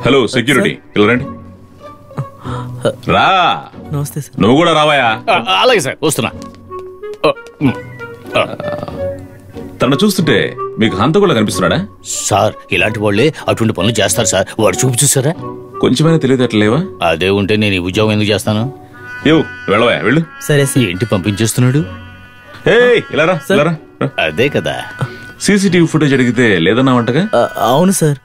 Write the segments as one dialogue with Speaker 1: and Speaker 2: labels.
Speaker 1: Hello security, ఇలా రండి. రా.
Speaker 2: నమస్తే సార్.
Speaker 1: నువ్వు కూడా రావాయా?
Speaker 3: అలాగే సార్, వస్తున్నా.
Speaker 1: తను చూస్తుంటే మీకు హంతకులా కనిపిస్తున్నాడా?
Speaker 3: సార్ ఇలాంటి వాళ్ళే అటువంటి పనులు చేస్తారు సార్. వాడు చూపు చూసారా?
Speaker 1: కొంచెమైనా తెలియదట్లేవా?
Speaker 3: అదే ఉంటే నేను ఈ ఉద్యోగం ఎందుకు చేస్తాను?
Speaker 1: వెళ్ళవా, వెళ్ళు.
Speaker 2: సరే సార్.
Speaker 3: ఏంటి పంపించేస్తున్నాడు?
Speaker 1: ఇలా రా.
Speaker 3: అదే కదా.
Speaker 1: సీసీటీవీ ఫుటేజ్ అడిగితే లేదన్నావంటగా?
Speaker 2: అవును సార్.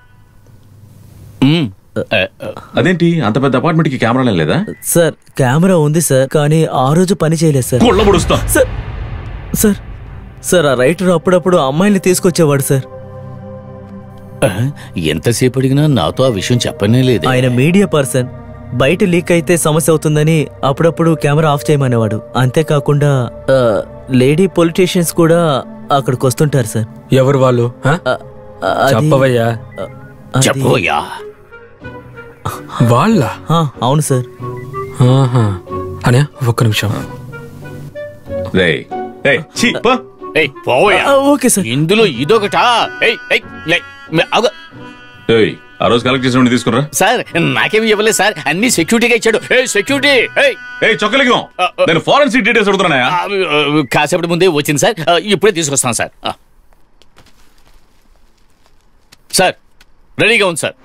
Speaker 1: అదేంటి అంత పెద్ద అపార్ట్మెంట్ కి కెమెరా లేదా?
Speaker 2: సార్ కెమెరా ఉంది సార్, కానీ ఆ రోజు పని చేయలేదు సార్. సార్ సార్ సార్ ఆ రైటర్ అప్పుడప్పుడు అమ్మాయిల్ని తీసుకొచ్చేవాడు సార్.
Speaker 3: ఎంతసేపు అడిగినా నాతో ఆ విషయం చెప్పనే లేదు.
Speaker 2: ఆయన మీడియా పర్సన్, బయట లీక్ అయితే సమస్య అవుతుందని అప్పుడప్పుడు కెమెరా ఆఫ్ చేయమనేవాడు. అంతేకాకుండా లేడీ పొలిటీషియన్స్ కూడా అక్కడికి వస్తుంటారు సార్.
Speaker 4: ఎవరు వాళ్ళు? చెప్పవయ్యా.
Speaker 3: చెప్పవయ్యా.
Speaker 4: వాళ్ళ?
Speaker 2: అవును సార్.
Speaker 4: అనే ఒక్క నిమిషం.
Speaker 2: Okay sir.
Speaker 3: ఇందులో ఇదొకటా?
Speaker 1: ఆ రోజు కలెక్ట్ చేసిన తీసుకురా
Speaker 3: సార్. నాకేమి ఇవ్వలేదు సార్, అన్ని సెక్యూరిటీగా ఇచ్చాడు. సెక్యూరిటీ
Speaker 1: చొక్కలిగం. నేను ఫారెన్సిక్ డీటెయిల్స్ అడుగుతున్నా.
Speaker 3: కాసేపటి ముందే వచ్చింది సార్, ఇప్పుడే తీసుకొస్తాను సార్. సార్ రెడీగా ఉంది సార్.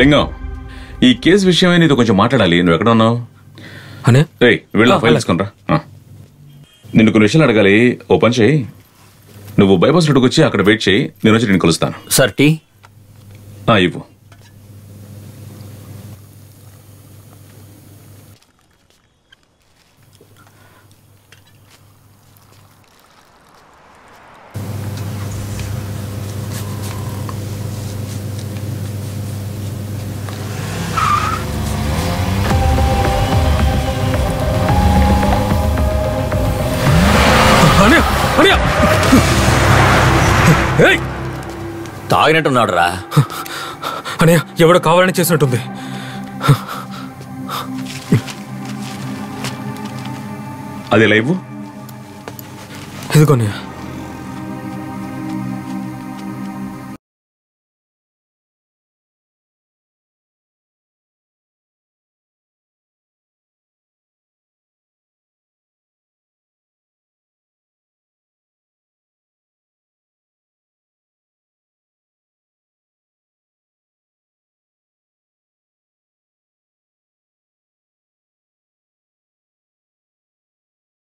Speaker 1: లింగం, ఈ కేసు విషయమే నీతో కొంచెం మాట్లాడాలి. నువ్వు ఎక్కడ ఉన్నావు? వెళ్ళా ఫైల్ తీసుకునిరా. నిన్ను కొన్ని విషయాలు అడగాలి. ఓ పని చేయి, నువ్వు బైపాస్ రోడ్డుకు వచ్చి అక్కడ వెయిట్ చేయి, నేను వచ్చి నేను కలుస్తాను.
Speaker 3: సార్ టీ
Speaker 1: ఇవ్వు.
Speaker 3: తాగినట్టున్నాడు రా.
Speaker 4: అనే ఎవడో కావాలని చేసినట్టుంది.
Speaker 1: అది లైవ్
Speaker 4: ఇదిగోనే.